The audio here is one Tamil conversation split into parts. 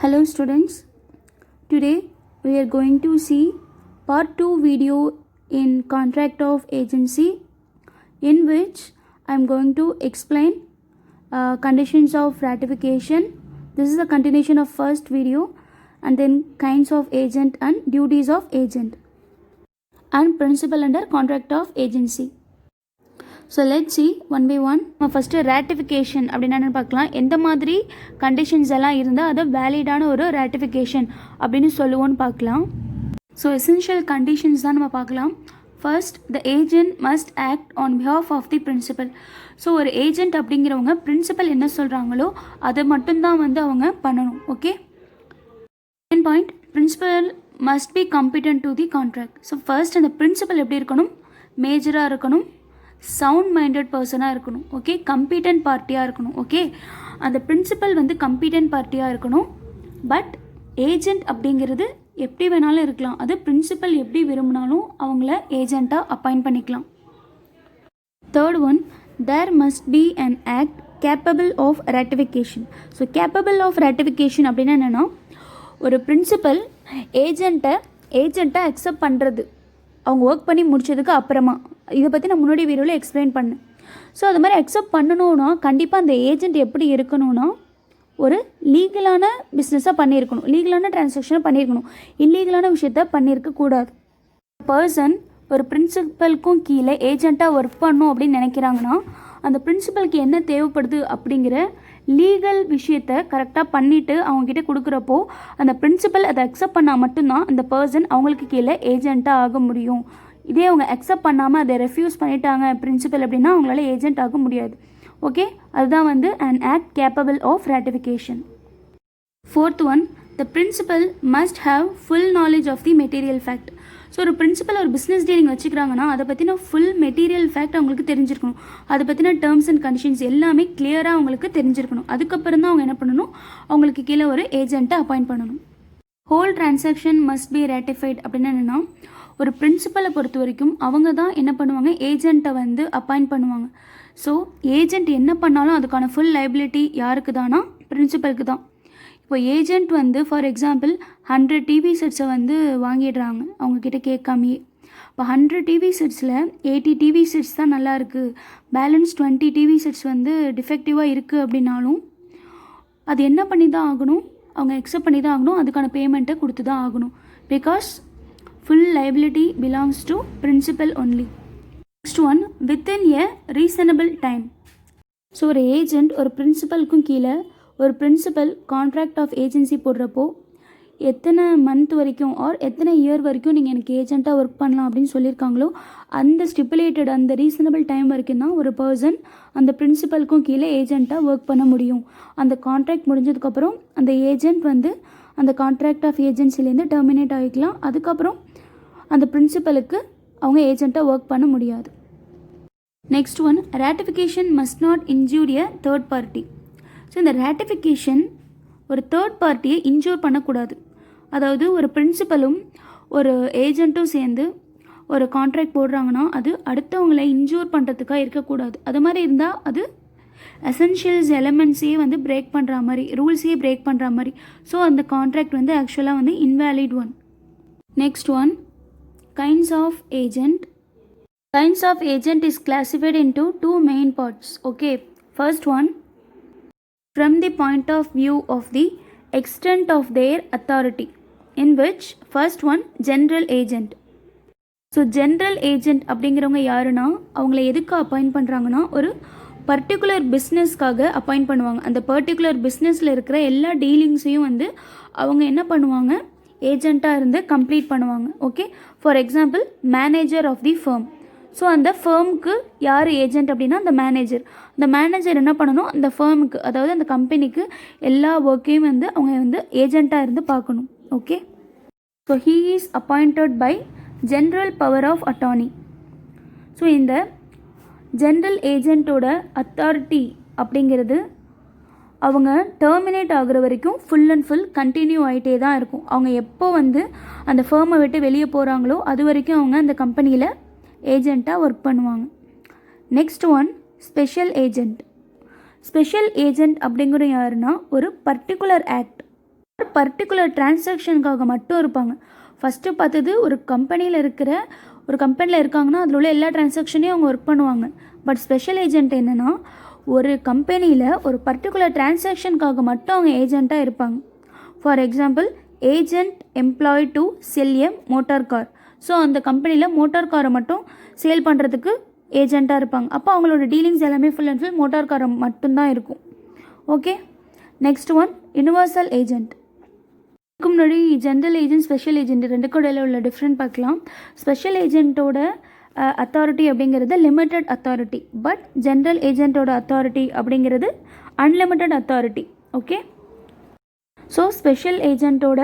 Hello students, today we are going to see part 2 video in contract of agency, in which I am going to explain conditions of ratification. This is a continuation of first video, and then kinds of agent and duties of agent and principle under contract of agency. So let see one by one. நம்ம ஃபஸ்ட்டு ரேட்டிஃபிகேஷன் அப்படின்னா என்னென்னு பார்க்கலாம். எந்த மாதிரி கண்டிஷன்ஸ் எல்லாம் இருந்தால் அதை வேலிடான ஒரு ரேட்டிஃபிகேஷன் அப்படின்னு சொல்லுவோன்னு பார்க்கலாம். ஸோ எசென்ஷியல் கண்டிஷன்ஸ் தான் நம்ம பார்க்கலாம். First, the agent must act on behalf of the principal. So ஒரு ஏஜென்ட் அப்படிங்கிறவங்க பிரின்சிபல் என்ன சொல்கிறாங்களோ அதை மட்டும்தான் அவங்க பண்ணணும். Okay. Second point, principal must be competent to the contract. So first அந்த பிரின்சிபல் எப்படி இருக்கணும்? மேஜராக இருக்கணும், சவுண்ட் மைண்டட் பர்சனாக இருக்கணும். ஓகே. கம்பீட்டன்ட் பார்ட்டியாக இருக்கணும். ஓகே. அந்த பிரின்சிபல் கம்பீட்டன்ட் பார்ட்டியாக இருக்கணும். பட் ஏஜென்ட் அப்படிங்கிறது எப்படி வேணாலும் இருக்கலாம். அது பிரின்சிபல் எப்படி விரும்பினாலும் அவங்கள ஏஜெண்ட்டாக அப்பாயிண்ட் பண்ணிக்கலாம். Third one, there must be an act capable of ratification. So capable of ratification அப்படின்னா என்னென்னா, ஒரு பிரின்சிபல் ஏஜெண்ட்டை அக்செப்ட் பண்ணுறது அவங்க ஒர்க் பண்ணி முடிச்சதுக்கு அப்புறமா. இதை பற்றி நான் முன்னாடி வீடியோவில் எக்ஸ்பிளைன் பண்ணேன். ஸோ அது மாதிரி அக்செப்ட் பண்ணணுன்னா கண்டிப்பாக அந்த ஏஜெண்ட் எப்படி இருக்கணும்னா, ஒரு லீகலான பிஸ்னஸாக பண்ணியிருக்கணும், லீகலான டிரான்சாக்ஷனை பண்ணியிருக்கணும், இல்லீகலான விஷயத்த பண்ணியிருக்கக்கூடாது. பர்சன் ஒரு பிரின்சிபலுக்கும் கீழே ஏஜெண்ட்டாக ஒர்க் பண்ணணும் அப்படின்னு நினைக்கிறாங்கன்னா, அந்த பிரின்சிபலுக்கு என்ன தேவைப்படுது அப்படிங்கிற லீகல் விஷயத்தை கரெக்டாக பண்ணிவிட்டு அவங்கக்கிட்ட கொடுக்குறப்போ அந்த பிரின்சிபல் அதை அக்செப்ட் பண்ணால் மட்டும்தான் அந்த பர்சன் அவங்களுக்கு கீழே ஏஜெண்ட்டாக ஆக முடியும். இதே அவங்க அக்செப்ட் பண்ணாமல் அதை ரெஃப்யூஸ் பண்ணிட்டாங்க பிரின்சிபல் அப்படின்னா அவங்களால ஏஜெண்ட் ஆக முடியாது. ஓகே. அதுதான் an act capable of ratification. Fourth one, the principal must have full knowledge of the material fact. So ஒரு பிரின்சிபல் ஒரு பிஸ்னஸ் டீலிங் வச்சுக்கிறாங்கன்னா அதை பற்றின ஃபுல் மெட்டீரியல் ஃபேக்ட் அவங்களுக்கு தெரிஞ்சிருக்கணும். அதை பற்றின டேர்ம்ஸ் அண்ட் கண்டிஷன்ஸ் எல்லாமே கிளியராக அவங்களுக்கு தெரிஞ்சிருக்கணும். அதுக்கப்புறம் தான் அவங்க என்ன பண்ணணும், அவங்களுக்கு கீழே ஒரு ஏஜெண்ட்டை அப்பாயிண்ட் பண்ணணும். ஹோல் டிரான்சாக்ஷன் மஸ்ட் பி ரேட்டிஃபைட் அப்படின்னு என்னென்னா, ஒரு பிரின்சிபலை பொறுத்த வரைக்கும் அவங்க தான் என்ன பண்ணுவாங்க, ஏஜெண்ட்டை அப்பாயிண்ட் பண்ணுவாங்க. ஸோ ஏஜெண்ட் என்ன பண்ணாலும் அதுக்கான ஃபுல் லைபிலிட்டி யாருக்கு தானா, பிரின்சிபலுக்கு தான். இப்போ ஏஜெண்ட் ஃபார் எக்ஸாம்பிள் 100 டிவி செட்ஸை வாங்கிடுறாங்க அவங்கக்கிட்ட கேட்காமையே. இப்போ 100 டிவி செட்ஸில் 80 டிவி செட்ஸ் தான் நல்லா இருக்குது, பேலன்ஸ் 20 டிவி செட்ஸ் டிஃபெக்டிவாக இருக்குது அப்படின்னாலும் அது என்ன பண்ணி தான் ஆகணும், அவங்க அக்செப்ட் பண்ணி தான் ஆகணும், அதுக்கான பேமெண்ட்டை கொடுத்து தான் ஆகணும். Because full liability belongs to principal only. Next one, within a reasonable time. So ஒரு ஏஜெண்ட் ஒரு பிரின்சிபலுக்கும் கீழே ஒரு பிரின்சிபல் கான்ட்ராக்ட் ஆஃப் ஏஜென்சி போடுறப்போ எத்தனை மந்த் வரைக்கும் ஆர் எத்தனை இயர் வரைக்கும் நீங்கள் எனக்கு ஏஜெண்ட்டாக ஒர்க் பண்ணலாம் அப்படின்னு சொல்லியிருக்காங்களோ அந்த ஸ்டிப்புலேட்டட் அந்த ரீசனபிள் டைம் வரைக்கும் தான் ஒரு பர்சன் அந்த பிரின்சிபலுக்கும் கீழே ஏஜெண்ட்டாக ஒர்க் பண்ண முடியும். அந்த கான்ட்ராக்ட் முடிஞ்சதுக்கப்புறம் அந்த ஏஜெண்ட் அந்த கான்ட்ராக்ட் ஆஃப் ஏஜென்சிலேருந்து டெர்மினேட் ஆகிக்கலாம். அதுக்கப்புறம் அந்த பிரின்சிபலுக்கு அவங்க ஏஜெண்ட்டாக ஒர்க் பண்ண முடியாது. Next one, ratification must not injure a third party. So இந்த ரேட்டிஃபிகேஷன் ஒரு தேர்ட் பார்ட்டியை இன்ஜூர் பண்ணக்கூடாது. அதாவது ஒரு பிரின்சிபலும் ஒரு ஏஜெண்ட்டும் சேர்ந்து ஒரு கான்ட்ராக்ட் போடுறாங்கன்னா அது அடுத்தவங்களை இன்ஜூர் பண்ணுறதுக்காக இருக்கக்கூடாது. அது மாதிரி இருந்தால் அது எசென்ஷியல்ஸ் எலமெண்ட்ஸையே பிரேக் பண்ணுற மாதிரி, ரூல்ஸையே பிரேக் பண்ணுற மாதிரி. ஸோ அந்த கான்ட்ராக்ட் ஆக்சுவலாக invalid one. Next one, kinds of agent. Kinds of agent is classified into 2 main parts. Okay. First one, from the point of view of the extent of their authority, in which first one, general agent. So general agent அப்படிங்கிறவங்க யாருன்னா, அவங்கள எதுக்கு அப்பாயிண்ட் பண்ணுறாங்கன்னா ஒரு பர்டிகுலர் பிஸ்னஸ்க்காக அப்பாயிண்ட் பண்ணுவாங்க. அந்த பர்டிகுலர் பிஸ்னஸில் இருக்கிற எல்லா டீலிங்ஸையும் அவங்க என்ன பண்ணுவாங்க, ஏஜெண்ட்டாக இருந்து கம்ப்ளீட் பண்ணுவாங்க. Okay. For example manager of the firm. So அந்த ஃபர்முக்கு யார் ஏஜெண்ட் அப்படின்னா அந்த மேனேஜர். அந்த மேனேஜர் என்ன பண்ணணும், அந்த ஃபர்முக்கு அதாவது அந்த கம்பெனிக்கு எல்லா ஒர்க்கையும் அவங்க ஏஜெண்ட்டாக இருந்து பார்க்கணும். Okay. So he is appointed by general power of attorney. So இந்த ஜென்ரல் ஏஜெண்ட்டோட அத்தாரிட்டி அப்படிங்கிறது அவங்க டெர்மினேட் ஆகுற வரைக்கும் ஃபுல் அண்ட் ஃபுல் கண்டினியூ ஆகிட்டே தான் இருக்கும். அவங்க எப்போ அந்த ஃபர்மை விட்டு வெளியே போகிறாங்களோ அது வரைக்கும் அவங்க அந்த கம்பெனியில் ஏஜெண்ட்டாக ஒர்க் பண்ணுவாங்க. Next one, special agent. Special agent அப்படிங்கிற யாருன்னா ஒரு பர்டிகுலர் ஆக்ட் பர்டிகுலர் டிரான்சாக்ஷனுக்காக மட்டும் இருப்பாங்க. ஃபஸ்ட்டு பார்த்தது ஒரு கம்பெனியில் இருக்காங்கன்னா அதில் உள்ள எல்லா டிரான்சாக்ஷனையும் அவங்க ஒர்க் பண்ணுவாங்க. பட் ஸ்பெஷல் ஏஜென்ட் என்னென்னா ஒரு கம்பெனியில் ஒரு பர்டிகுலர் டிரான்சாக்ஷனுக்காக மட்டும் அவங்க ஏஜெண்ட்டாக இருப்பாங்க. For example, agent employed to sell a motor car. So அந்த கம்பெனியில் மோட்டார் காரை மட்டும் சேல் பண்ணுறதுக்கு ஏஜெண்ட்டாக இருப்பாங்க. அப்போ அவங்களோட டீலிங்ஸ் எல்லாமே ஃபுல் அண்ட் ஃபுல் மோட்டார் காரை மட்டும்தான் இருக்கும். Okay, next one universal agent. இதுக்கு முன்னாடி ஜென்ரல் ஏஜென்ட், ஸ்பெஷல் ஏஜென்ட் ரெண்டுக்கும் இடையில உள்ள டிஃப்ரெண்ட் பார்க்கலாம். ஸ்பெஷல் ஏஜென்ட்டோட அத்தாரிட்டி அப்படிங்கிறது லிமிட்டட் அத்தாரிட்டி, பட் ஜென்ரல் ஏஜென்ட்டோட அத்தாரிட்டி அப்படிங்கிறது unlimited authority. Okay, so special ஏஜென்ட்டோட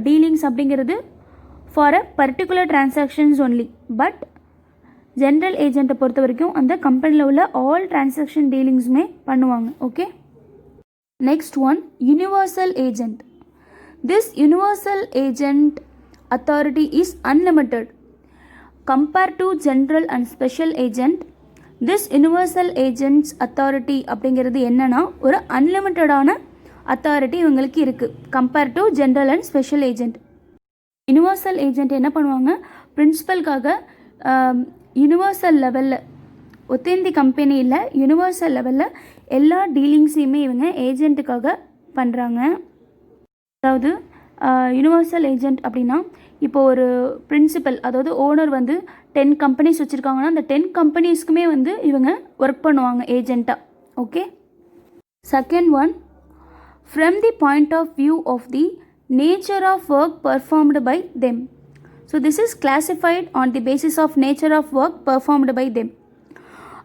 டீலிங்ஸ் அப்படிங்கிறது for a particular transactions only. But general ஏஜென்ட்டை பொறுத்த வரைக்கும் அந்த கம்பெனியில் உள்ள ஆல் டிரான்சாக்ஷன் டீலிங்ஸுமே பண்ணுவாங்க. Okay, next one universal agent. This universal agent authority is unlimited compared to general and special agent. This universal agent's authority அப்படிங்கிறது என்னன்னா ஒரு அன்லிமிட்டடான அத்தாரிட்டி இவங்களுக்கு இருக்குது compare to general and special agent. Universal agent என்ன பண்ணுவாங்க, பிரின்சிபல்காக யூனிவர்சல் லெவலில் ஒத்தேந்தி கம்பெனியில் யூனிவர்சல் லெவலில் எல்லா டீலிங்ஸையுமே இவங்க ஏஜென்ட்டுக்காக பண்ணுறாங்க. அதாவது யூனிவர்சல் ஏஜென்ட் அப்படின்னா இப்போ ஒரு பிரின்சிபல், அதாவது ஓனர் வந்து 10 கம்பெனிஸ் வச்சுருக்காங்கன்னா அந்த 10 கம்பெனிஸ்க்குமே வந்து இவங்க ஒர்க் பண்ணுவாங்க ஏஜெண்ட்டாக. Okay, second one, from the point of view of the nature of work performed by them. So this is classified on the basis of nature of work performed by them.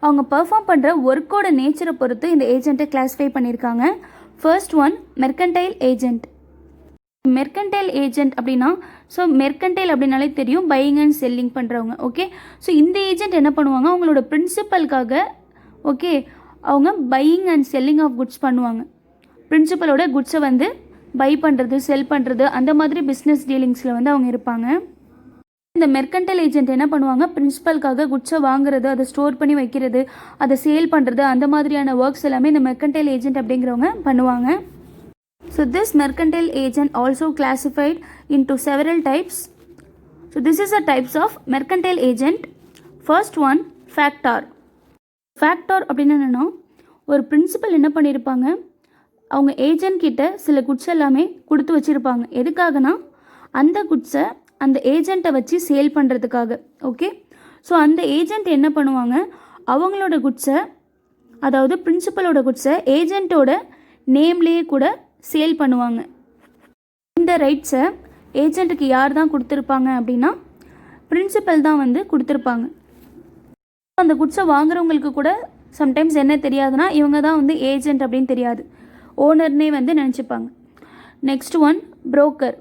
அவங்க பர்ஃபார்ம் பண்ணுற ஒர்க்கோட நேச்சரை பொறுத்து இந்த ஏஜெண்ட்டை கிளாஸிஃபை பண்ணியிருக்காங்க. First one, mercantile agent. Mercantile agent அப்படின்னா, ஸோ மெர்கன்டைல் அப்படின்னாலே தெரியும், பையிங் அண்ட் செல்லிங் பண்ணுறவங்க. ஓகே, ஸோ இந்த ஏஜென்ட் என்ன பண்ணுவாங்க, அவங்களோட பிரின்சிபலுக்காக ஓகே அவங்க buying and selling of goods பண்ணுவாங்க. பிரின்சிபலோட குட்ஸை வந்து பை பண்ணுறது, செல் பண்ணுறது, அந்த மாதிரி பிஸ்னஸ் டீலிங்ஸில் வந்து அவங்க இருப்பாங்க. இந்த மெர்கன்டைல் ஏஜென்ட் என்ன பண்ணுவாங்க, பிரின்சிபலுக்காக குட்ஸை வாங்குறது, அதை ஸ்டோர் பண்ணி வைக்கிறது, அதை சேல் பண்ணுறது, அந்த மாதிரியான ஒர்க்ஸ் எல்லாமே இந்த மெர்கன்டைல் ஏஜென்ட் அப்படிங்கிறவங்க பண்ணுவாங்க. So this mercantile agent also classified into several types. So this is the types of mercantile agent. First one, factor. Factor அப்படின்னா என்னன்னா, ஒரு பிரின்சிபல் என்ன பண்ணியிருப்பாங்க, அவங்க ஏஜென்ட் கிட்ட சில குட்ஸ் எல்லாமே கொடுத்து வச்சுருப்பாங்க. எதுக்காகனா அந்த குட்ஸை அந்த ஏஜெண்ட்டை வச்சு சேல் பண்ணுறதுக்காக. ஓகே, ஸோ அந்த ஏஜெண்ட் என்ன பண்ணுவாங்க, அவங்களோட குட்ஸை, அதாவது பிரின்சிபலோட குட்ஸை ஏஜெண்ட்டோட நேம்லேயே கூட சேல் பண்ணுவாங்க. இந்த ரைட்ஸை ஏஜெண்ட்டுக்கு யார் தான் கொடுத்துருப்பாங்க அப்படின்னா பிரின்சிபல் தான் வந்து கொடுத்துருப்பாங்க. அந்த குட்ஸை வாங்குறவங்களுக்கு கூட சம்டைம்ஸ் என்ன தெரியாதுன்னா இவங்க தான் வந்து ஏஜெண்ட் அப்படின்னு தெரியாது, ஓனர்னே வந்து நினச்சிப்பாங்க. Next one, broker.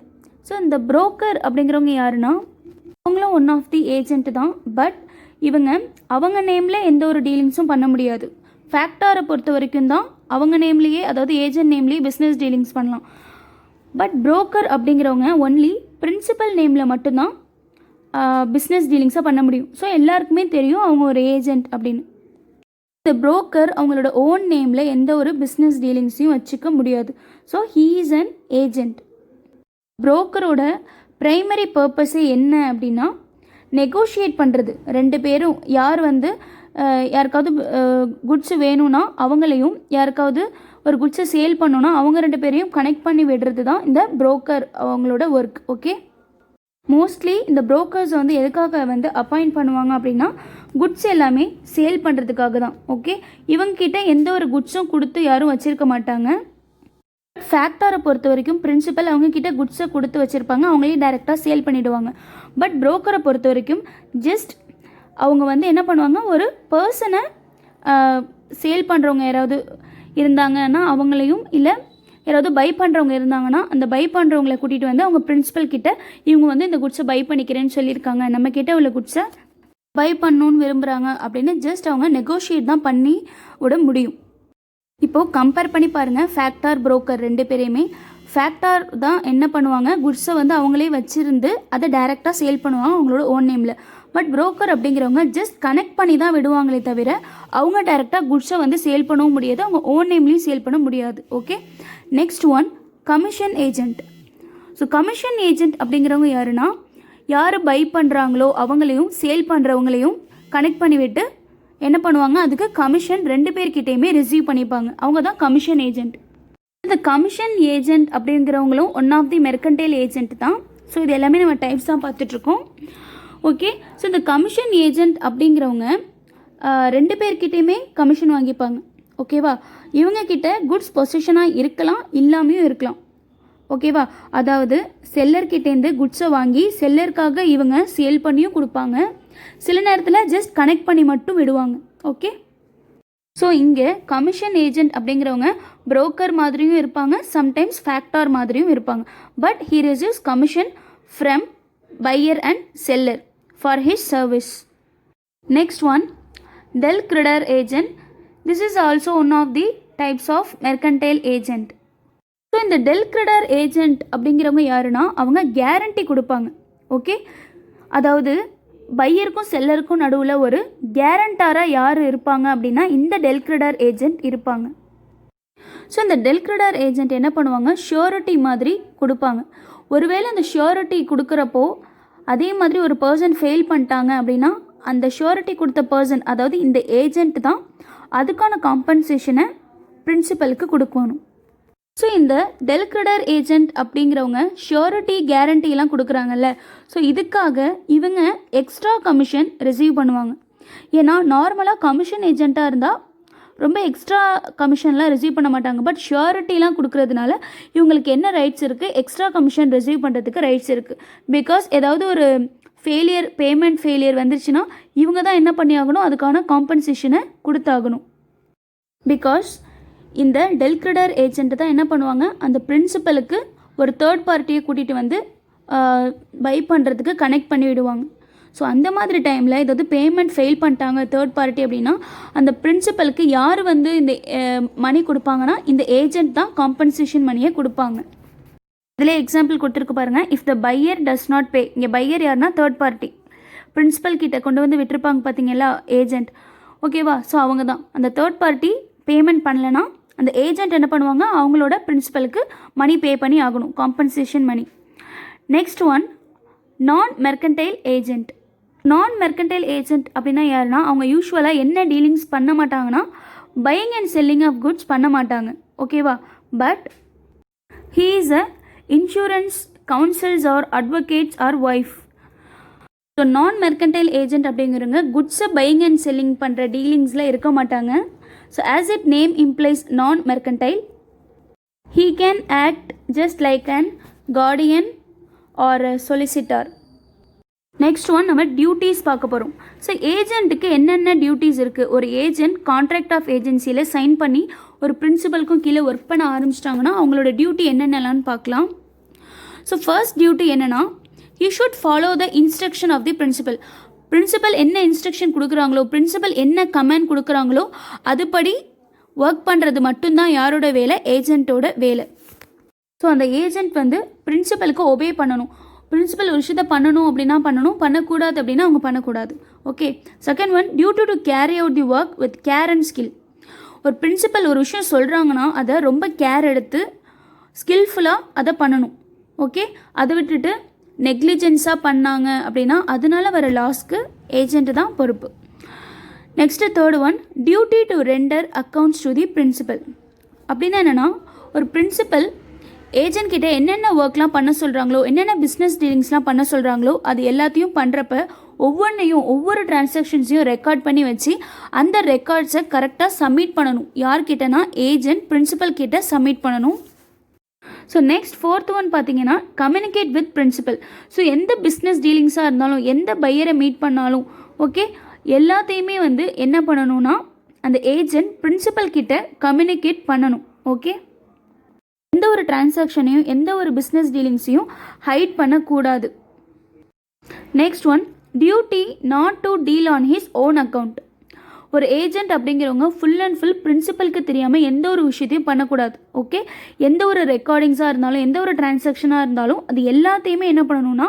ஸோ இந்த புரோக்கர் அப்படிங்கிறவங்க யாருன்னா அவங்களும் ஒன் ஆஃப் தி ஏஜென்ட் தான். பட் இவங்க அவங்க நேமில் எந்த ஒரு டீலிங்ஸும் பண்ண முடியாது. ஃபேக்டாரை பொறுத்த வரைக்கும் தான் அவங்க நேம்லேயே, அதாவது ஏஜென்ட் நேம்லேயே பிஸ்னஸ் டீலிங்ஸ் பண்ணலாம். பட் புரோக்கர் அப்படிங்கிறவங்க ஒன்லி பிரின்சிபல் நேமில் மட்டும்தான் பிஸ்னஸ் டீலிங்ஸாக பண்ண முடியும். ஸோ எல்லாருக்குமே தெரியும் அவங்க ஒரு ஏஜென்ட் அப்படின்னு. இந்த புரோக்கர் அவங்களோட ஓன் நேமில் எந்த ஒரு பிஸ்னஸ் டீலிங்ஸையும் வச்சுக்க முடியாது. So he is an agent. புரோக்கரோட ப்ரைமரி பர்பஸே என்ன அப்படின்னா நெகோஷியேட் பண்ணுறது. ரெண்டு பேரும் யார் வந்து யாருக்காவது குட்ஸு வேணும்னா அவங்களையும், யாருக்காவது ஒரு குட்ஸை சேல் பண்ணணும்னா அவங்க ரெண்டு பேரையும் கனெக்ட் பண்ணி விடுறது தான் இந்த புரோக்கர் அவங்களோட ஒர்க். ஓகே, மோஸ்ட்லி இந்த புரோக்கர்ஸ் வந்து எதுக்காக வந்து அப்பாயிண்ட் பண்ணுவாங்க அப்படின்னா குட்ஸ் எல்லாமே சேல் பண்ணுறதுக்காக தான். ஓகே, இவங்ககிட்ட எந்த ஒரு குட்ஸும் கொடுத்து யாரும் வச்சுருக்க மாட்டாங்க. ஃபேக்டாரை பொறுத்த வரைக்கும் பிரின்சிபல் அவங்கக்கிட்ட குட்ஸை கொடுத்து வச்சுருப்பாங்க, அவங்களே டைரெக்டாக சேல் பண்ணிவிடுவாங்க. பட் புரோக்கரை பொறுத்த வரைக்கும் ஜஸ்ட் அவங்க வந்து என்ன பண்ணுவாங்க, ஒரு பர்சனை சேல் பண்ணுறவங்க யாராவது இருந்தாங்கன்னா அவங்களையும், இல்லை யாராவது பை பண்ணுறவங்க இருந்தாங்கன்னா அந்த பை பண்ணுறவங்கள கூட்டிகிட்டு வந்து அவங்க பிரின்சிபல் கிட்ட இவங்க வந்து இந்த குட்ஸை பை பண்ணிக்கிறேன்னு சொல்லியிருக்காங்க, நம்ம கிட்ட உள்ள குட்ஸை பை பண்ணணுன்னு விரும்புகிறாங்க அப்படின்னு ஜஸ்ட் அவங்க நெகோஷியேட் தான் பண்ணி விட முடியும். இப்போது கம்பேர் பண்ணி பாருங்கள், ஃபேக்டார் புரோக்கர் ரெண்டு பேரையுமே. ஃபேக்டார் தான் என்ன பண்ணுவாங்க, குட்ஸை வந்து அவங்களே வச்சுருந்து அதை டைரெக்டாக சேல் பண்ணுவாங்க அவங்களோட ஓன் நேமில். பட் புரோக்கர் அப்படிங்கிறவங்க ஜஸ்ட் கனெக்ட் பண்ணி தான் விடுவாங்களே தவிர அவங்க டைரெக்டாக குட்ஸை வந்து சேல் பண்ணவும் முடியாது, அவங்க ஓன் நேம்லேயும் சேல் பண்ண முடியாது. Okay, next one, commission agent. So commission agent அப்படிங்கிறவங்க யாருன்னா, யார் பை பண்ணுறாங்களோ அவங்களையும் சேல் பண்ணுறவங்களையும் கனெக்ட் பண்ணிவிட்டு என்ன பண்ணுவாங்க, அதுக்கு கமிஷன் 2 பேர்கிட்டையுமே ரிசீவ் பண்ணிப்பாங்க. அவங்க தான் கமிஷன் ஏஜெண்ட். இந்த கமிஷன் ஏஜெண்ட் அப்படிங்கிறவங்களும் one of the mercantile agent தான். ஸோ இது எல்லாமே நம்ம டைப்ஸ் தான் பார்த்துட்ருக்கோம். ஓகே, ஸோ இந்த கமிஷன் ஏஜெண்ட் அப்படிங்கிறவங்க 2 பேர்கிட்டையுமே கமிஷன் வாங்கிப்பாங்க. ஓகேவா, இவங்கக்கிட்ட குட்ஸ் பொசிஷனாக இருக்கலாம், இல்லாமையும் இருக்கலாம். ஓகேவா, அதாவது செல்லர்கிட்டேருந்து குட்ஸை வாங்கி செல்லருக்காக இவங்க சேல் பண்ணியும் கொடுப்பாங்க. சில நேரத்தில் ஜஸ்ட் கனெக்ட் பண்ணி மட்டும் விடுவாங்க. ஓகே, ஸோ இங்கே கமிஷன் ஏஜெண்ட் அப்படிங்கிறவங்க புரோக்கர் மாதிரியும் இருப்பாங்க, சம்டைம்ஸ் ஃபேக்டார் மாதிரியும் இருப்பாங்க. But he receives commission from buyer and seller for his service. Next one, del credere agent. This is also one of the types of mercantile agent. So இந்த டெல் கிரெடர் ஏஜெண்ட் அப்படிங்கிறவங்க யாருன்னா, அவங்க கேரண்டி கொடுப்பாங்க. ஓகே, அதாவது பையருக்கும் செல்லருக்கும் நடுவில் ஒரு கேரண்டாராக யார் இருப்பாங்க அப்படின்னா இந்த டெல் கிரெடர் ஏஜெண்ட் இருப்பாங்க. ஸோ இந்த டெல் கிரெடர் ஏஜெண்ட் என்ன பண்ணுவாங்க, ஷூரிட்டி மாதிரி கொடுப்பாங்க. ஒருவேளை அந்த ஷூரிட்டி கொடுக்குறப்போ அதே மாதிரி ஒரு பர்சன் ஃபெயில் பண்ணிட்டாங்க அப்படின்னா அந்த ஷூரிட்டி கொடுத்த பர்சன், அதாவது இந்த ஏஜெண்ட் தான் அதுக்கான காம்பன்சேஷனை பிரின்சிபலுக்கு கொடுக்கணும். ஸோ இந்த டெல் கிரெடர் ஏஜெண்ட் அப்படிங்கிறவங்க ஷூரிட்டி கேரண்டிலாம் கொடுக்குறாங்கல்ல, ஸோ இதுக்காக இவங்க எக்ஸ்ட்ரா கமிஷன் ரிசீவ் பண்ணுவாங்க. ஏன்னா நார்மலாக கமிஷன் ஏஜெண்ட்டாக இருந்தால் ரொம்ப எக்ஸ்ட்ரா கமிஷன்லாம் ரிசீவ் பண்ண மாட்டாங்க. பட் ஷூரிட்டிலாம் கொடுக்குறதுனால இவங்களுக்கு என்ன ரைட்ஸ் இருக்குது, எக்ஸ்ட்ரா கமிஷன் ரிசீவ் பண்ணுறதுக்கு ரைட்ஸ் இருக்குது. பிகாஸ் ஏதாவது ஒரு பேமெண்ட் ஃபெயிலியர் வந்துருச்சுன்னா இவங்க தான் என்ன பண்ணி ஆகணும், அதுக்கான காம்பன்சேஷனை கொடுத்தாகணும். பிகாஸ் இந்த டெல் கிரெடர் ஏஜெண்ட் தான் என்ன பண்ணுவாங்க, அந்த பிரின்சிபலுக்கு ஒரு தேர்ட் பார்ட்டியை கூட்டிகிட்டு வந்து பை பண்ணுறதுக்கு கனெக்ட் பண்ணி விடுவாங்க. ஸோ அந்த மாதிரி டைமில் ஏதாவது பேமெண்ட் ஃபெயில் பண்ணிட்டாங்க தேர்ட் பார்ட்டி அப்படின்னா அந்த பிரின்சிபலுக்கு யார் வந்து இந்த மணி கொடுப்பாங்கன்னா இந்த ஏஜெண்ட் தான் காம்பன்சேஷன் மணியை கொடுப்பாங்க. இதில் எக்ஸாம்பிள் கொடுத்துருக்கு பாருங்கள். If the pier does not பே, இங்கே பையர் யாருன்னா தேர்ட் பார்ட்டி, பிரின்சிபல் கிட்ட கொண்டு வந்து விட்டுருப்பாங்க பார்த்தீங்களா ஏஜெண்ட். ஓகேவா, ஸோ அவங்க தான் அந்த தேர்ட் பார்ட்டி பேமெண்ட் பண்ணலைன்னா அந்த ஏஜெண்ட் என்ன பண்ணுவாங்க, அவங்களோட பிரின்சிபலுக்கு மணி பே பண்ணி ஆகணும், compensation money. Next one, non mercantile agent. Non mercantile agent அப்படின்னா யாருன்னா, அவங்க யூஸ்வலாக என்ன டீலிங்ஸ் பண்ண மாட்டாங்கன்னா buying and selling of goods பண்ண மாட்டாங்க. ஓகேவா, but he is a insurance councils or advocates or wife. So non mercantile agent அப்படிங்கிறவங்க குட்ஸை பையிங் அண்ட் செல்லிங் பண்ணுற டீலிங்ஸில் இருக்க மாட்டாங்க. So as it name implies non-mercantile, he can act just like an guardian or a solicitor. Next one, நம்ம டியூட்டிஸ் பார்க்க போகிறோம். ஸோ ஏஜென்ட்டுக்கு என்னென்ன டியூட்டிஸ் இருக்குது, ஒரு ஏஜென்ட் கான்ட்ராக்ட் ஆஃப் ஏஜென்சியில் சைன் பண்ணி ஒரு பிரின்சிபலுக்கும் கீழே ஒர்க் பண்ண ஆரம்பிச்சிட்டாங்கன்னா அவங்களோட டியூட்டி என்னென்னலான்னு பார்க்கலாம். ஸோ ஃபர்ஸ்ட் டியூட்டி என்னென்னா, he should follow the instruction of the principal. Principal என்ன இன்ஸ்ட்ரக்ஷன் கொடுக்குறாங்களோ, பிரின்சிபல் என்ன கமெண்ட் கொடுக்குறாங்களோ அதுபடி ஒர்க் பண்ணுறது மட்டும்தான் யாரோட வேலை, ஏஜென்ட்டோட வேலை. ஸோ அந்த ஏஜென்ட் வந்து பிரின்சிபலுக்கு ஒபே பண்ணணும். பிரின்சிபல் ஒரு விஷயத்தை பண்ணணும் அப்படின்னா பண்ணணும், பண்ணக்கூடாது அப்படின்னா அவங்க பண்ணக்கூடாது. Okay, second one, duty to carry out the work with care and skill. ஒரு பிரின்சிபல் ஒரு விஷயம் சொல்கிறாங்கன்னா அதை ரொம்ப கேர் எடுத்து ஸ்கில்ஃபுல்லாக அதை பண்ணணும். ஓகே, அதை விட்டுட்டு நெக்லிஜென்ஸாக பண்ணாங்க அப்படின்னா அதனால வர லாஸ்க்கு ஏஜென்ட் தான் பொறுப்பு. Next third one, duty to render accounts to the principal. அப்படின்னா என்னென்னா, ஒரு பிரின்சிபல் ஏஜென்ட் கிட்ட என்னென்ன ஒர்க்லாம் பண்ண சொல்கிறாங்களோ, என்னென்ன பிஸ்னஸ் டீலிங்ஸ்லாம் பண்ண சொல்கிறாங்களோ அது எல்லாத்தையும் பண்ணுறப்ப ஒவ்வொன்றையும் ஒவ்வொரு டிரான்சாக்ஷன்ஸையும் ரெக்கார்ட் பண்ணி வச்சு அந்த ரெக்கார்ட்ஸை கரெக்டாக சப்மிட் பண்ணணும். யார்கிட்டனா, ஏஜென்ட் பிரின்சிபல் கிட்ட சப்மிட் பண்ணணும். ஸோ நெக்ஸ்ட் ஃபோர்த் ஒன் பார்த்தீங்கன்னா, கம்யூனிகேட் வித் பிரின்சிபல். ஸோ எந்த பிஸ்னஸ் டீலிங்ஸாக இருந்தாலும், எந்த பையரை மீட் பண்ணாலும், ஓகே, எல்லாத்தையுமே வந்து என்ன பண்ணணும்னா அந்த ஏஜென்ட் பிரின்சிபல் கிட்ட கம்யூனிகேட் பண்ணணும். ஓகே, எந்த ஒரு டிரான்சாக்ஷனையும் எந்த ஒரு பிஸ்னஸ் டீலிங்ஸையும் ஹைட் பண்ணக்கூடாது. Next one, duty not to deal on his own account. ஒரு ஏஜென்ட் அப்படிங்கிறவங்க ஃபுல் அண்ட் ஃபுல் பிரின்சிபலுக்கு தெரியாமல் எந்த ஒரு விஷயத்தையும் பண்ணக்கூடாது. ஓகே, எந்த ஒரு ரெக்கார்டிங்ஸாக இருந்தாலும் எந்த ஒரு டிரான்சாக்ஷனாக இருந்தாலும் அது எல்லாத்தையுமே என்ன பண்ணணும்னா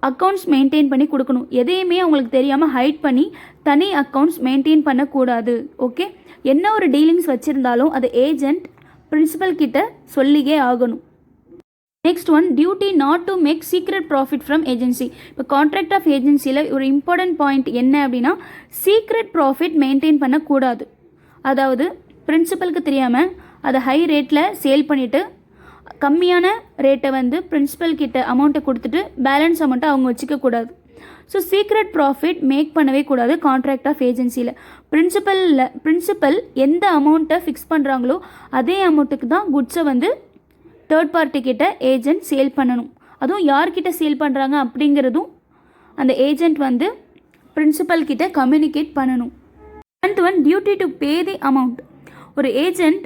அக்கௌண்ட்ஸ் மெயின்டைன் பண்ணி கொடுக்கணும். எதையுமே அவங்களுக்கு தெரியாமல் ஹைட் பண்ணி தனி அக்கௌண்ட்ஸ் மெயின்டைன் பண்ணக்கூடாது. ஓகே, என்ன ஒரு டீலிங்ஸ் வச்சுருந்தாலும் அது ஏஜென்ட் பிரின்சிபல் கிட்ட சொல்லியே ஆகணும். Next one, duty not to make secret profit from agency. இப்போ கான்ட்ராக்ட் ஆஃப் ஏஜென்சியில் ஒரு இம்பார்ட்டன்ட் பாயிண்ட் என்ன அப்படின்னா, சீக்ரெட் ப்ராஃபிட் மெயின்டைன் பண்ணக்கூடாது. அதாவது பிரின்சிபலுக்கு தெரியாமல் அதை ஹை ரேட்டில் சேல் பண்ணிவிட்டு கம்மியான ரேட்டை வந்து பிரின்சிபல் கிட்ட அமௌண்ட்டை கொடுத்துட்டு பேலன்ஸ் அமௌண்ட்டை அவங்க வச்சுக்கக்கூடாது. ஸோ சீக்ரெட் ப்ராஃபிட் மேக் பண்ணவே கூடாது கான்ட்ராக்ட் ஆஃப் ஏஜென்சியில். பிரின்சிபல் எந்த அமௌண்ட்டை ஃபிக்ஸ் பண்ணுறாங்களோ அதே அமௌண்ட்டுக்கு தான் குட்ஸை வந்து தேர்ட் பார்ட்டி கிட்ட ஏஜென்ட் சேல் பண்ணணும். அதுவும் யார்கிட்ட சேல் பண்ணுறாங்க அப்படிங்கிறதும் அந்த ஏஜென்ட் வந்து பிரின்சிபல் கிட்ட கம்யூனிகேட் பண்ணணும். And one, duty to pay the amount. ஒரு ஏஜென்ட்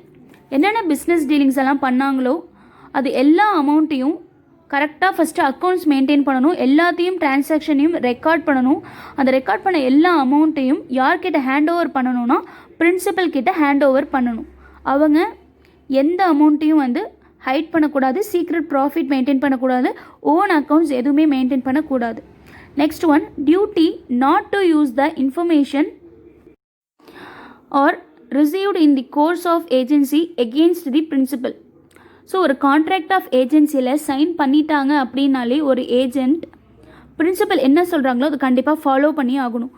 என்னென்ன பிஸ்னஸ் டீலிங்ஸ் எல்லாம் பண்ணாங்களோ அது எல்லா அமௌண்ட்டையும் கரெக்டாக ஃபஸ்ட்டு அக்கௌண்ட்ஸ் மெயின்டைன் பண்ணணும். எல்லாத்தையும் டிரான்சாக்ஷனையும் ரெக்கார்ட் பண்ணணும். அந்த ரெக்கார்ட் பண்ண எல்லா அமௌண்ட்டையும் யார்கிட்ட ஹேண்ட் ஓவர் பண்ணணும்னா பிரின்சிபல் கிட்ட ஹேண்ட் ஓவர் பண்ணணும். அவங்க எந்த அமௌண்ட்டையும் வந்து ஹைட் பண்ணக்கூடாது, சீக்ரெட் ப்ராஃபிட் மெயின்டைன் பண்ணக்கூடாது, ஓன் அக்கௌண்ட்ஸ் எதுவுமே மெயின்டைன் பண்ணக்கூடாது. Next one, duty not to use the information or received in the course of agency against the principal. So ஒரு கான்ட்ராக்ட் ஆஃப் ஏஜென்சியில் சைன் பண்ணிட்டாங்க அப்படின்னாலே ஒரு ஏஜென்ட் பிரின்சிபல் என்ன சொல்கிறாங்களோ அது கண்டிப்பாக ஃபாலோ பண்ணி ஆகணும்.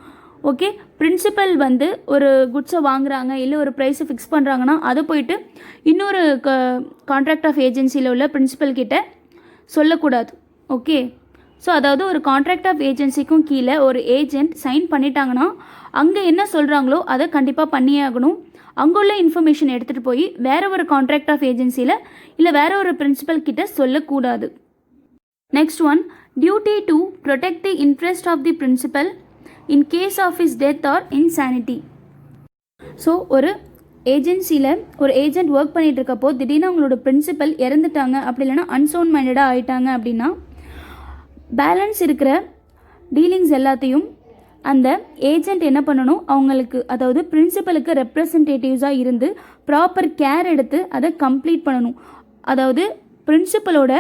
ஓகே, பிரின்சிபல் வந்து ஒரு குட்ஸை வாங்குறாங்க இல்லை ஒரு ப்ரைஸை ஃபிக்ஸ் பண்ணுறாங்கன்னா அதை போயிட்டு இன்னொரு கான்ட்ராக்ட் ஆஃப் ஏஜென்சியில் உள்ள பிரின்சிபல் கிட்ட சொல்லக்கூடாது. ஓகே, ஸோ அதாவது ஒரு கான்ட்ராக்ட் ஆஃப் ஏஜென்சிக்கும் கீழே ஒரு ஏஜென்ட் சைன் பண்ணிட்டாங்கன்னா அங்கே என்ன சொல்கிறாங்களோ அதை கண்டிப்பாக பண்ணியே ஆகணும். அங்கே உள்ள இன்ஃபர்மேஷன் எடுத்துகிட்டு போய் வேறு ஒரு கான்ட்ராக்ட் ஆஃப் ஏஜென்சியில் இல்லை வேறு ஒரு பிரின்சிபல் கிட்ட சொல்லக்கூடாது. Next one, duty to protect the interest of the principal in case of is death or insanity. So ஒரு ஏஜென்சியில் ஒரு ஏஜென்ட் ஒர்க் பண்ணிகிட்டு இருக்கப்போ திடீர்னு அவங்களோட பிரின்சிபல் இறந்துட்டாங்க, அப்படி இல்லைனா அன்சவுண்ட் மைண்டடாக ஆகிட்டாங்க அப்படின்னா பேலன்ஸ் இருக்கிற டீலிங்ஸ் எல்லாத்தையும் அந்த ஏஜென்ட் என்ன பண்ணணும், அவங்களுக்கு அதாவது பிரின்சிபலுக்கு ரெப்ரசன்டேட்டிவ்ஸாக இருந்து ப்ராப்பர் கேர் எடுத்து அதை கம்ப்ளீட் பண்ணணும். அதாவது பிரின்சிபலோட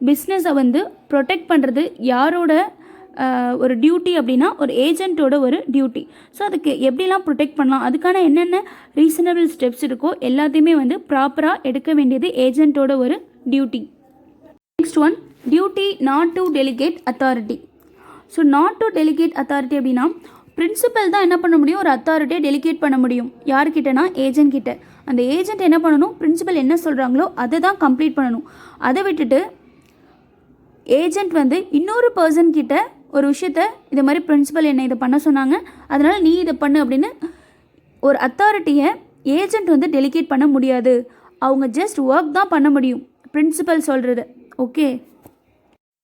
பிஸ்னஸை வந்து ப்ரொடெக்ட் பண்ணுறது யாரோட ஒரு டியூட்டி அப்படின்னா ஒரு ஏஜென்ட்டோட ஒரு டியூட்டி. ஸோ அதுக்கு எப்படிலாம் ப்ரொடெக்ட் பண்ணலாம், அதுக்கான என்னென்ன ரீசனபிள் ஸ்டெப்ஸ் இருக்கோ எல்லாத்தையுமே வந்து ப்ராப்பராக எடுக்க வேண்டியது ஏஜென்ட்டோட ஒரு duty. Next one, duty not to delicate authority. So not to delicate authority அப்படின்னா பிரின்சிபல் தான் என்ன பண்ண முடியும், ஒரு அத்தாரிட்டியை டெலிகேட் பண்ண முடியும். யார்கிட்டனா ஏஜென்ட் கிட்ட. அந்த ஏஜென்ட் என்ன பண்ணணும், பிரின்சிபல் என்ன சொல்கிறாங்களோ அதை தான் கம்ப்ளீட் பண்ணணும். அதை விட்டுட்டு ஏஜென்ட் வந்து இன்னொரு பர்சன் கிட்ட ஒரு விஷயத்த இது மாதிரி பிரின்சிபல் என்ன இதை பண்ண சொன்னாங்க அதனால் நீ இதை பண்ணு அப்படின்னு ஒரு அத்தாரிட்டியை ஏஜென்ட் வந்து டெலிகேட் பண்ண முடியாது. அவங்க ஜஸ்ட் ஒர்க் தான் பண்ண முடியும் பிரின்சிபல் சொல்கிறது. Okay,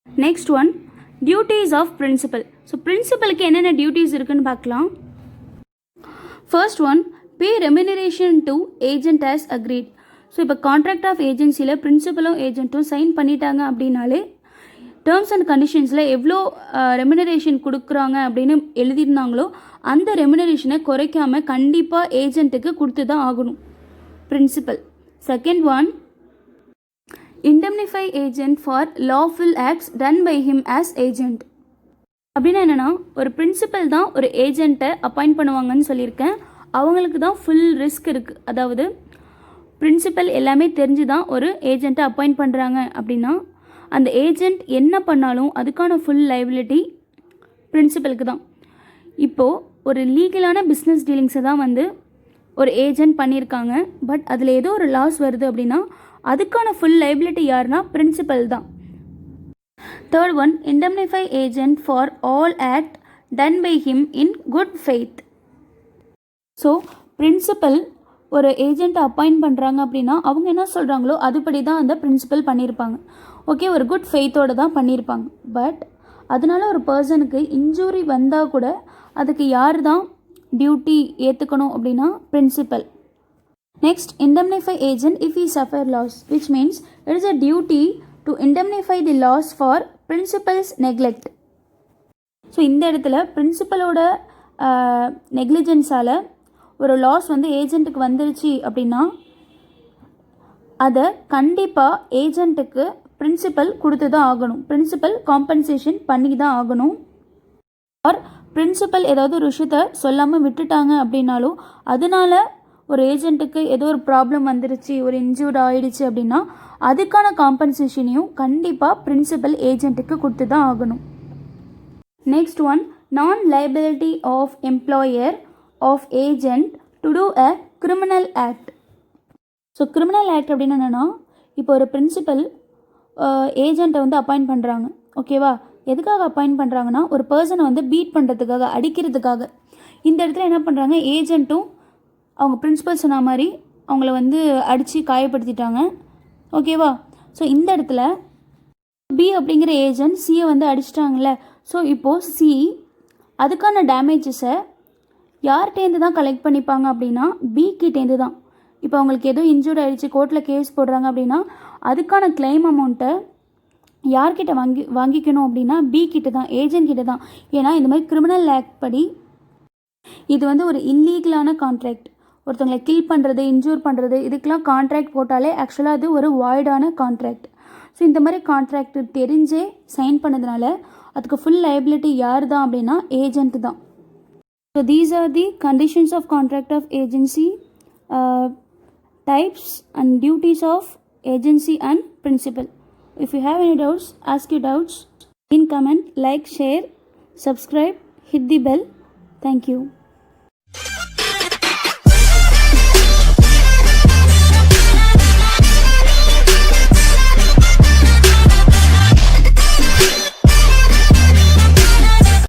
next one, duties of principal. So பிரின்சிபலுக்கு என்னென்ன டியூட்டிஸ் இருக்குன்னு பார்க்கலாம். First one, pay remuneration to agent as agreed. So இப்போ கான்ட்ராக்ட் ஆஃப் ஏஜென்சியில் பிரின்சிபலும் ஏஜென்ட்டும் சைன் பண்ணிட்டாங்க அப்படின்னாலே டேர்ம்ஸ் அண்ட் கண்டிஷன்ஸில் எவ்வளோ ரெமினரேஷன் கொடுக்குறாங்க அப்படின்னு எழுதியிருந்தாங்களோ அந்த ரெமினரேஷனை குறைக்காமல் கண்டிப்பாக ஏஜென்ட்டுக்கு கொடுத்து தான் ஆகணும் principal. Second one, indemnify agent for lawful acts done by him as agent. அப்படின்னா என்னென்னா ஒரு பிரின்சிபல் தான் ஒரு ஏஜென்ட்டை அப்பாயிண்ட் பண்ணுவாங்கன்னு சொல்லியிருக்கேன். அவங்களுக்கு தான் ஃபுல் ரிஸ்க் இருக்குது. அதாவது பிரின்சிபல் எல்லாமே தெரிஞ்சு தான் ஒரு ஏஜென்ட்டை அப்பாயிண்ட் பண்ணுறாங்க அப்படின்னா அந்த ஏஜென்ட் என்ன பண்ணாலும் அதுக்கான ஃபுல் லைபிலிட்டி பிரின்சிபலுக்கு தான். இப்போது ஒரு லீகலான பிஸ்னஸ் டீலிங்ஸை தான் வந்து ஒரு ஏஜென்ட் பண்ணியிருக்காங்க, பட் அதில் ஏதோ ஒரு லாஸ் வருது அப்படின்னா அதுக்கான ஃபுல் லைபிலிட்டி யாருன்னா பிரின்சிபல் தான். Third one, indemnify agent for all act done by him in good faith. So principal ஒரு ஏஜென்ட்டை அப்பாயிண்ட் பண்ணுறாங்க அப்படின்னா அவங்க என்ன சொல்கிறாங்களோ அதுபடி தான் அந்த பிரின்சிபல் பண்ணியிருப்பாங்க. ஓகே, ஒரு குட் ஃபெய்த்தோடு தான் பண்ணியிருப்பாங்க. பட் அதனால ஒரு பர்சனுக்கு இன்ஜூரி வந்தால் கூட அதுக்கு யார் தான் டியூட்டி ஏற்றுக்கணும் அப்படின்னா principal. Next, indemnify agent if he suffer loss, which means it is a duty to indemnify the loss for principal's neglect. So இந்த இடத்துல பிரின்சிபலோட நெக்லிஜென்ஸால் ஒரு லாஸ் வந்து ஏஜென்ட்டுக்கு வந்துருச்சு அப்படின்னா அதை கண்டிப்பாக ஏஜென்ட்டுக்கு பிரின்சிபல் கொடுத்து தான் ஆகணும். பிரின்சிபல் காம்பன்சேஷன் பண்ணி தான் ஆகணும். ஆர் பிரின்சிபல் ஏதாவது ஒரு விஷயத்த சொல்லாமல் விட்டுட்டாங்க அப்படின்னாலும் அதனால ஒரு ஏஜென்ட்டுக்கு ஏதோ ஒரு ப்ராப்ளம் வந்துருச்சு, ஒரு இன்ஜூர்ட் ஆகிடுச்சு அப்படின்னா அதுக்கான காம்பன்சேஷனையும் கண்டிப்பாக பிரின்சிபல் ஏஜென்ட்டுக்கு கொடுத்து தான் ஆகணும். Next one, non liability of employer of agent to do a criminal act. So criminal act அப்படின்னு என்னென்னா, இப்போ ஒரு பிரின்சிபல் ஏஜென்ட்டை வந்து அப்பாயிண்ட் பண்ணுறாங்க. ஓகேவா? எதுக்காக அப்பாயிண்ட் பண்ணுறாங்கன்னா, ஒரு பர்சனை வந்து பீட் பண்ணுறதுக்காக, அடிக்கிறதுக்காக. இந்த இடத்துல என்ன பண்ணுறாங்க, ஏஜென்ட்டும் அவங்க பிரின்சிபல் சொன்ன மாதிரி அவங்கள வந்து அடித்து காயப்படுத்திட்டாங்க. ஓகேவா? ஸோ இந்த இடத்துல பி அப்படிங்கிற ஏஜென்ட் சியை வந்து அடிச்சிட்டாங்கல்ல. ஸோ இப்போது சி அதுக்கான டேமேஜஸை யார்கிட்டேருந்து தான் கலெக்ட் பண்ணிப்பாங்க அப்படின்னா பி கிட்டேருந்து தான். இப்போ அவங்களுக்கு ஏதோ இன்ஜூர்ட் ஆகிடுச்சு, கோர்ட்டில் கேஸ் போடுறாங்க அப்படின்னா அதுக்கான கிளைம் அமௌண்ட்டை யார்கிட்ட வாங்கிக்கணும் அப்படின்னா பி கிட்ட தான், ஏஜென்ட் கிட்ட தான். ஏன்னா இந்த மாதிரி கிரிமினல் ஆக்ட் படி இது வந்து ஒரு இல்லீகலான கான்ட்ராக்ட். ஒருத்தவங்களை கில் பண்ணுறது, இன்ஜூர் பண்ணுறது, இதுக்கெலாம் கான்ட்ராக்ட் போட்டாலே ஆக்சுவலாக அது ஒரு வாய்டான கான்ட்ராக்ட். ஸோ இந்த மாதிரி கான்ட்ராக்ட் தெரிஞ்சே சைன் பண்ணதுனால அதுக்கு ஃபுல் லைபிலிட்டி யார் தான் அப்படின்னா ஏஜென்ட் தான். So these are the conditions of contract of agency, types and duties of agency and principal. If you have any doubts, ask your doubts in comment, like, share, subscribe, hit the bell. Thank you.